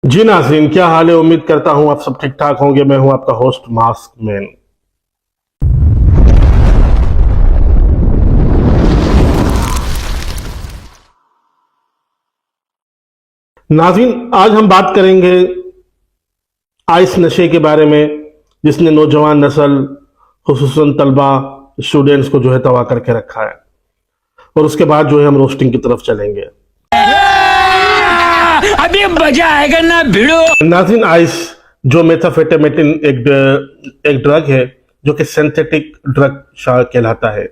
जी नाज़रीन, क्या हाल है। उम्मीद करता हूं आप सब ठीक ठाक होंगे। मैं हूं आपका होस्ट मास्क मैन। नाज़रीन, आज हम बात करेंगे आइस नशे के बारे में, जिसने नौजवान नस्ल खुसूसन तलबा स्टूडेंट्स को जो है तबाह करके रखा है। और उसके बाद जो है हम रोस्टिंग की तरफ चलेंगे। अभी मजा आएगा ना भिड़ो। नाज़रीन, आइस जो मेथाफेटामिन एक ड्रग है जो कि सिंथेटिक ड्रग कहलाता है।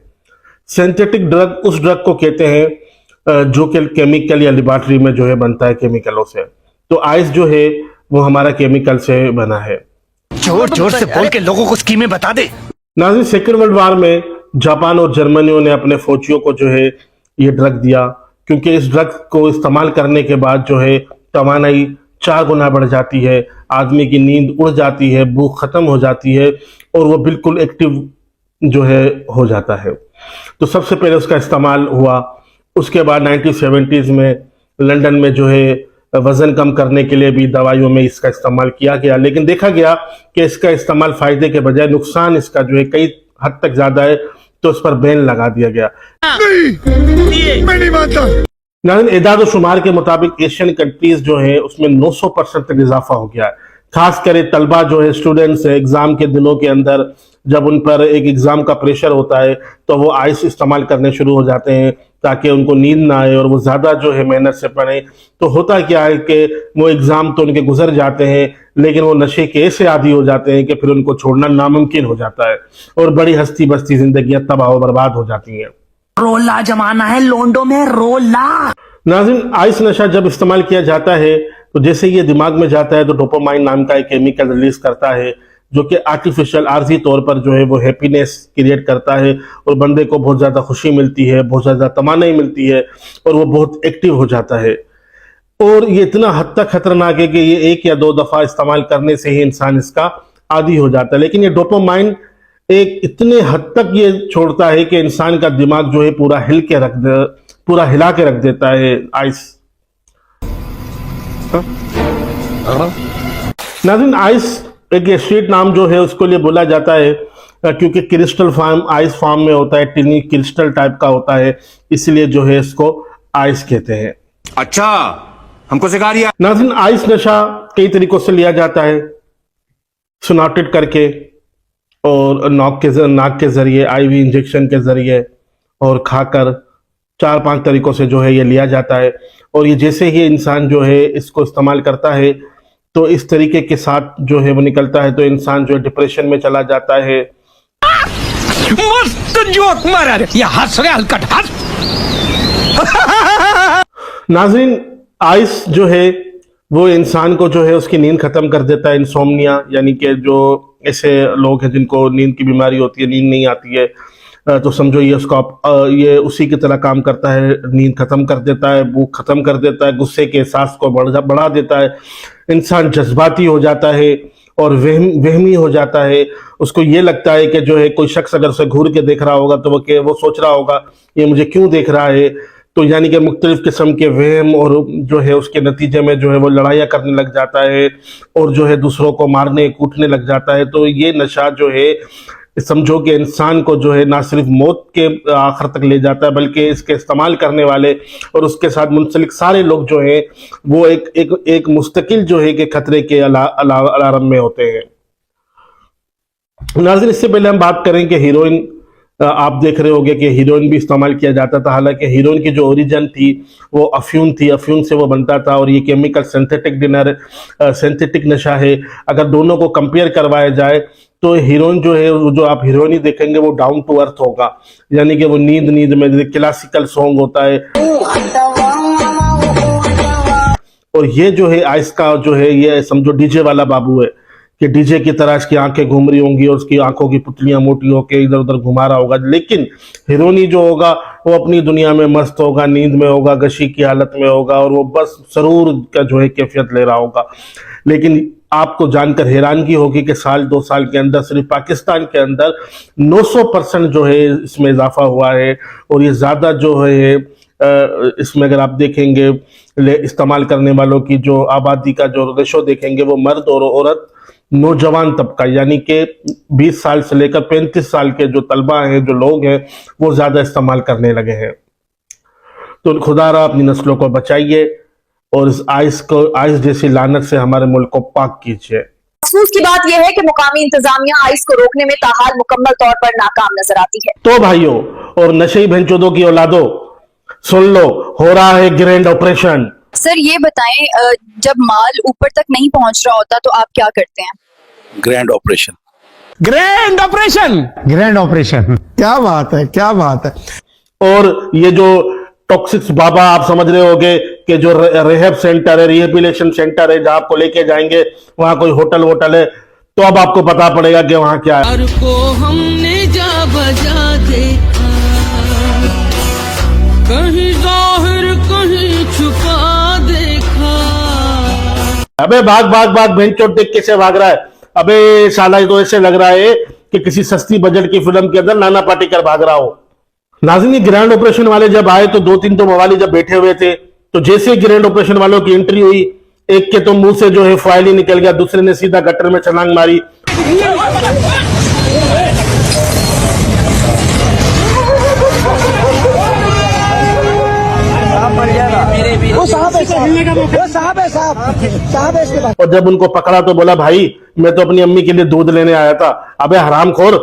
सिंथेटिक ड्रग उस ड्रग को कहते हैं जो कि केमिकल या लेबोरेटरी में जो है बनता है केमिकलों से। तो आइस जो है वो हमारा केमिकल से बना है। जोर जोर से बोल के लोगों को स्कीमें बता दे। नाज़रीन, सेकेंड वर्ल्ड वार में जापान और जर्मनियों ने अपने फौजियों को जो है ये ड्रग दिया, क्योंकि इस ड्रग को इस्तेमाल करने के बाद जो है तवानाई 4 गुना बढ़ जाती है, आदमी की नींद उड़ जाती है, भूख खत्म हो जाती है और वो बिल्कुल एक्टिव जो है हो जाता है। तो सबसे पहले उसका इस्तेमाल हुआ। उसके बाद 1970s में लंदन में जो है वजन कम करने के लिए भी दवाइयों में इसका इस्तेमाल किया गया, लेकिन देखा गया कि इसका इस्तेमाल फायदे के बजाय नुकसान इसका जो है कई हद तक ज्यादा है, तो इस पर बैन लगा दिया गया। मैं नहीं मानता। नाज़रीन, एदाद शुमार के मुताबिक एशियन कंट्रीज जो है उसमें 900% तक इजाफा हो गया है। खास करे तलबा जो है स्टूडेंट्स है, एग्जाम के दिनों के अंदर जब उन पर एक एग्जाम का प्रेशर होता है तो वो आइस इस्तेमाल करने शुरू हो जाते हैं ताकि उनको नींद ना आए और वो ज़्यादा जो है मेहनत से पढ़े। तो होता क्या है कि वो एग्जाम तो उनके गुजर जाते हैं, लेकिन वो नशे के ऐसे आदी हो जाते हैं कि फिर उनको छोड़ना नामुमकिन हो जाता है और बड़ी हस्ती बस्ती जिंदगियां तबाह बर्बाद हो जाती हैं। रोला जमाना है लोंडो में रोला। नाज़रीन, आइस नशा जब इस्तेमाल किया जाता है तो जैसे ये दिमाग में जाता है तो डोपामाइन नाम का एक केमिकल रिलीज करता है, जो कि आर्टिफिशियल आर्जी तौर पर जो है वो हैप्पीनेस क्रिएट करता है और बंदे को बहुत ज़्यादा खुशी मिलती है, बहुत ज़्यादा तमन्नाई मिलती है और वो बहुत एक्टिव हो जाता है। और ये इतना हद तक खतरनाक है कि ये 1 या 2 दफ़ा इस्तेमाल करने से ही इंसान इसका आदी हो जाता है। लेकिन ये डोपामाइन एक इतने हद तक ये छोड़ता है कि इंसान का दिमाग जो है पूरा हिला के रख देता है आइस। नाज़रीन, आइस एक स्ट्रीट नाम जो है उसको लिए बोला जाता है क्योंकि क्रिस्टल फॉर्म आइस फॉर्म में होता है, टिनी क्रिस्टल टाइप का होता है, इसलिए जो है इसको आइस कहते हैं। अच्छा, हमको सिखा दिया। नाज़रीन, आइस नशा कई तरीकों से लिया जाता है। स्नॉटेड करके और नाक के जरिए, आईवी इंजेक्शन के जरिए और खाकर 4-5 तरीकों से जो है ये लिया जाता है। और ये जैसे ही इंसान जो है इसको इस्तेमाल करता है तो इस तरीके के साथ जो है वो निकलता है तो इंसान जो है डिप्रेशन में चला जाता है। मस्त जोक मारा रे। ये हंस रहे हलकट हंस। नाज़रीन, आइस जो है वो इंसान को जो है उसकी नींद खत्म कर देता है। इंसोम्निया यानी कि जो ऐसे लोग हैं जिनको नींद की बीमारी होती है, नींद नहीं आती है, तो समझो ये उसका ये उसी की तरह काम करता है। नींद खत्म कर देता है, भूख खत्म कर देता है, गुस्से के एहसास को बढ़ा देता है। इंसान जज्बाती हो जाता है और वहमी हो जाता है। उसको ये लगता है कि जो है कोई शख्स अगर उसे घूर के देख रहा होगा तो वो सोच रहा होगा ये मुझे क्यों देख रहा है। तो यानी कि मुख्तलिफ किस्म के वहम और जो है उसके नतीजे में जो है वो लड़ाइयाँ करने लग जाता है और जो है दूसरों को मारने कूटने लग जाता है। तो ये नशा जो है समझो कि इंसान को जो है ना सिर्फ मौत के आखिर तक ले जाता है, बल्कि इसके इस्तेमाल करने वाले और उसके साथ मुंसलिक सारे लोग जो हैं वो एक मुस्तकिल जो है कि खतरे के अलार्म में होते हैं। नाज़रीन, इससे पहले हम बात करें कि हीरोइन, आप देख रहे होंगे कि हीरोइन भी इस्तेमाल किया जाता था। हालांकि हीरोइन की जो ओरिजिन थी वो अफ्यून थी, अफ्यून से वो बनता था और ये केमिकल सिंथेटिक नशा है। अगर दोनों को कंपेयर करवाया जाए तो हीरोइन जो है, जो आप हीरोइन देखेंगे वो डाउन टू अर्थ होगा, यानी कि वो नींद में जैसे क्लासिकल सॉन्ग होता है। और ये जो है आइस का जो है ये समझो डीजे वाला बाबू है कि डीजे की तरह इसकी आंखें घूम रही होंगी और उसकी आंखों की पुतलियां मोटी होकर इधर उधर घुमा रहा होगा। लेकिन हीरोइनी जो होगा वो अपनी दुनिया में मस्त होगा, नींद में होगा, गशी की हालत में होगा और वो बस सरूर का जो है कैफियत ले रहा होगा। लेकिन आपको जानकर हैरानगी होगी कि साल 2 साल के अंदर सिर्फ पाकिस्तान के अंदर 900% जो है इसमें इजाफा हुआ है और ये ज्यादा जो है इसमें अगर आप देखेंगे इस्तेमाल करने वालों की जो आबादी का जो रेशो देखेंगे, वो मर्द और औरत नौजवान तबका यानी कि 20 साल से लेकर 35 साल के जो तलबा हैं, जो लोग हैं, वो ज्यादा इस्तेमाल करने लगे हैं। तो खुदारा अपनी नस्लों को बचाइए और इस आइस जैसी लानत से हमारे मुल्क को पाक कीजिए। अफसोस की बात यह है कि मुकामी इंतजामिया आइस को रोकने में ताहाल मुकम्मल तौर पर नाकाम नजर आती है। तो भाइयों और नशे भैंचोदों की औलादों, सुन लो, हो रहा है ग्रैंड ऑपरेशन। सर ये बताएं, जब माल ऊपर तक नहीं पहुंच रहा होता तो आप क्या करते हैं? Grand operation. Grand operation, grand operation. क्या बात है, क्या बात है। और ये जो टॉक्सिक्स बाबा आप समझ रहे होगे कि जो रिहैब सेंटर है, रिहेबिलिटेशन सेंटर है, जहां आपको लेके जाएंगे, वहां कोई होटल वोटल है, तो अब आपको पता पड़ेगा कि वहां क्या है। प्यार को हमने जा बजा देखा, कहीं जाहिर कहीं छुपा देखा। अबे भाग भाग भाग, बेंचोट देख कैसे भाग रहा है। अबे साला ये तो ऐसे लग रहा है कि किसी सस्ती बजट की फिल्म के अंदर नाना पाटेकर भाग रहा हो। नाज़रीन, ये ग्रैंड ऑपरेशन वाले जब आए तो 2-3 तो मवाली जब बैठे हुए थे, तो जैसे ग्रैंड ऑपरेशन वालों की एंट्री हुई, एक के तो मुंह से जो है फाइल ही निकल गया, दूसरे ने सीधा गटर में छलांग मारी। और जब उनको पकड़ा तो बोला, भाई मैं तो अपनी अम्मी के लिए दूध लेने आया था। अबे हरामखोर,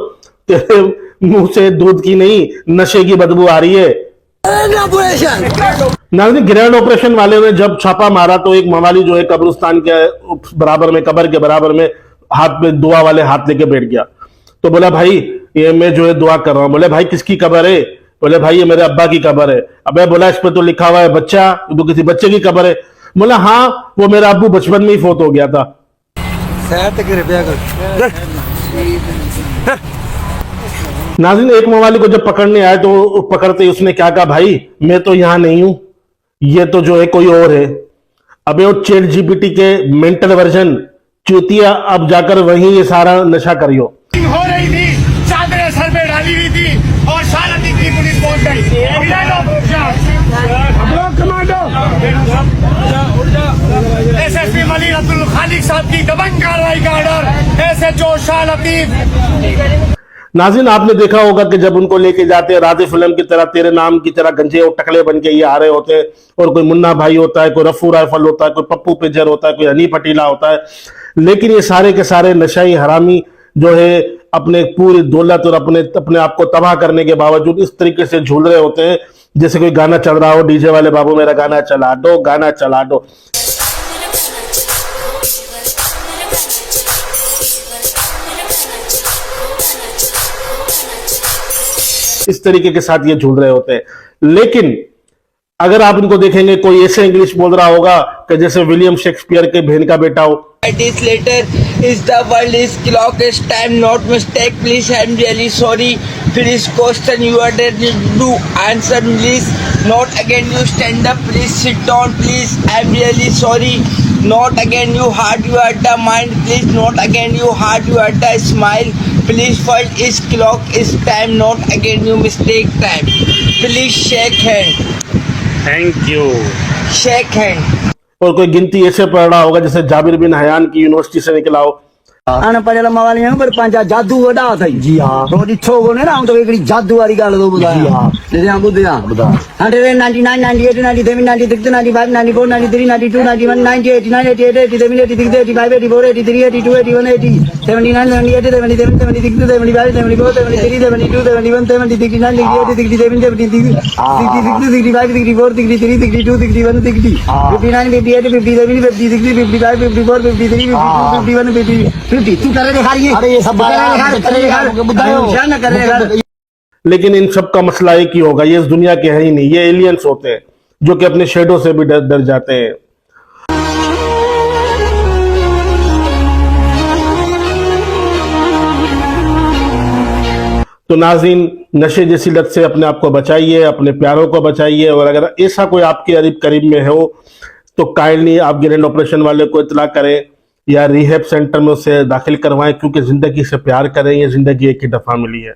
तेरे मुंह से दूध की नहीं नशे की बदबू आ रही है। नाज़रीन, ग्रैंड ऑपरेशन वाले ने जब छापा मारा तो एक मवाली जो है कब्रिस्तान के बराबर में, कब्र के बराबर में, हाथ में दुआ वाले हाथ लेके बैठ गया। तो बोला, भाई ये मैं जो है दुआ कर रहा हूं। बोले, भाई किसकी कब्र है? बोले, भाई ये मेरे अब्बा की कब्र है। अबे बोला, इस पे तो लिखा हुआ है बच्चा, तो किसी बच्चे की कब्र है। बोला, हाँ वो मेरा अब्बू बचपन में ही फोत हो गया था। नाज़रीन, एक मवाली को जब पकड़ने आए तो पकड़ते ही उसने क्या कहा, भाई मैं तो यहां नहीं हूं, ये तो जो है कोई और है। अबे वो चैट जीपीटी के मेंटल वर्जन चूतिया, अब जाकर वहीं ये सारा नशा करियो। हो रही थी, चादरें सर पे डाली हुई थी और सारा दिन की पुलिस पहुंच गई। हम लोग कमांडो एसएसपी मलिक अब्दुल खालिक साहब की दबंग कार्रवाई का ऑर्डर। एसएचओ शाह लतीफ। नाज़रीन, आपने देखा होगा कि जब उनको लेके जाते हैं राधे फिल्म की तरह, तेरे नाम की तरह गंजे और टकले बन के ये आ रहे होते हैं, और कोई मुन्ना भाई होता है, कोई रफू राइफल होता है, कोई पप्पू पिजर होता है, कोई हनी पटीला होता है। लेकिन ये सारे के सारे नशाई हरामी जो है अपने पूरी दौलत और अपने आप को तबाह करने के बावजूद इस तरीके से झूल रहे होते हैं जैसे कोई गाना चल रहा हो, डीजे वाले बाबू मेरा गाना चला दो, गाना चला दो। इस तरीके के साथ ये झूल रहे होते हैं। लेकिन अगर आप इनको देखेंगे, कोई ऐसे इंग्लिश बोल रहा होगा कि जैसे विलियम शेक्सपियर के बहन का बेटा हो। It is later. Is the world is clock is time not mistake. Please, I'm really sorry. Please, question you are there to answer. Please, not again. You stand up. Please sit down. Please, I'm really sorry. Not again. You hard. You are the mind. Please, not again. You hard. You are the smile. Please, world is clock is time not again. You mistake time. Please, shake hand. Thank you. Shake hand. और कोई गिनती ऐसे पढ़ रहा होगा जैसे Jabir bin Hayyan की university से निकला हो। अनपढ़ मवाली पर पंहिंजा जादू वॾा अथई। जी हा, रोज ॾिठो कोन्हे न, ऐं तो हिकिड़ी जादू वारी ॻाल्हि थो ॿुधायां। जी हा, ॾिसां ॿुधां 100 99 98 97 96 95 94 93 92 91 90 89 88 87 86 85 84 83 82 81 80 79 78 77 76 75 74 73 72 71 70 69 68 67 76 66 65 64 63 62 61 60 59 58 57 56 55 54 53 52 51 52 तू करे दिखाइए। अरे ये सब लेकिन इन सब का मसला एक ही होगा, ये इस दुनिया के है ही नहीं, ये एलियंस होते हैं जो कि अपने शेडो से भी डर जाते हैं। तो नाज़रीन, नशे जैसी लत से अपने आप को बचाइए, अपने प्यारों को बचाइए, और अगर ऐसा कोई आपके करीब में हो तो काइंडली आप ग्रैंड ऑपरेशन वाले को इतला करें या रिहैब सेंटर में उसे दाखिल करवाएं, क्योंकि जिंदगी से प्यार करें, ये जिंदगी एक ही दफा मिली है।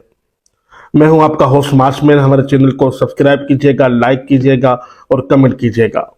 मैं हूं आपका होस्ट मार्शमैन। हमारे चैनल को सब्सक्राइब कीजिएगा, लाइक कीजिएगा और कमेंट कीजिएगा।